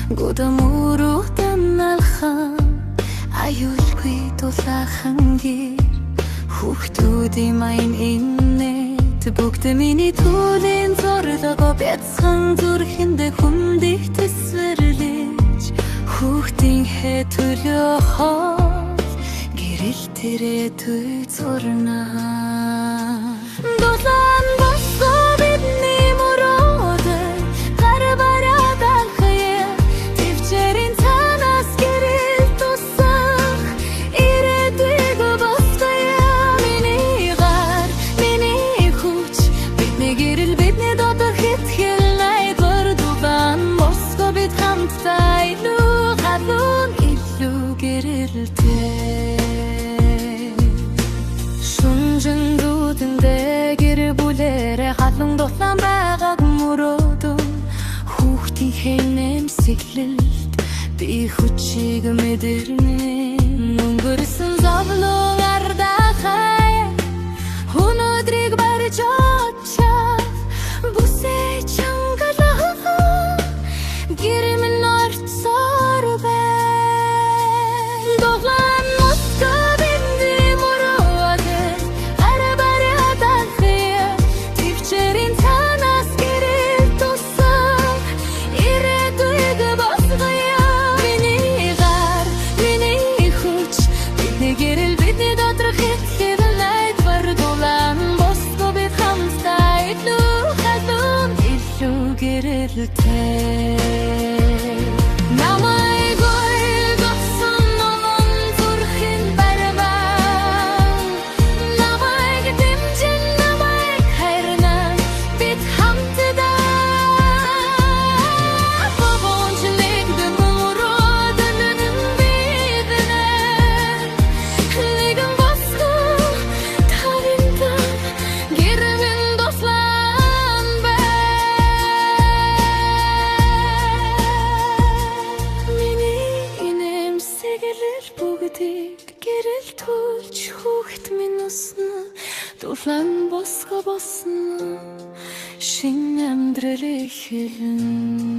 Гудамуруудан алхан аюулгүй дулаахан гэр хүүхдүүдийн маян иннэт бүгд миний түүлийн зорилгоо бяцхан зүрхэндээ хүндих төсвөрлөж хүүхдийн хэ төлөө хоол гэрэл тэрэ төй зурнаа дулаан босоо бидний мөрөөдөл гар бараад алхая төвчээрийн цанаас гэрэл тусах ирээдүйг босгоё миний гар миний хүч бидний гэрэл бидний дотор хэтгэл найдвар дулаан босгоо бид хамтдаа илүү халуун илүү гэрэлтэй гэр бүлэрэ халуун дулаан байгааг мөрөөдөн хүүхдийн хэнэмсэглэлд би хүчийг мэдэрнэ өнгөрсөн зовлон ардахай өнөөдрийг барьж очоо бүсээ чангалаа гэрэл минь орцоор бай дулаан москва намайг ойлгосон олон зүрхэн баримаа намайг дэмжин намайг хайрна бид хамтдаа бовончлэг дэвөрөдөн биднэ лигэн босгоо тавинтан гэрмэн дослан гэрэл төлж хүүхэд минь усна дулаан босгоо босно шин амьдрал эхэлнэ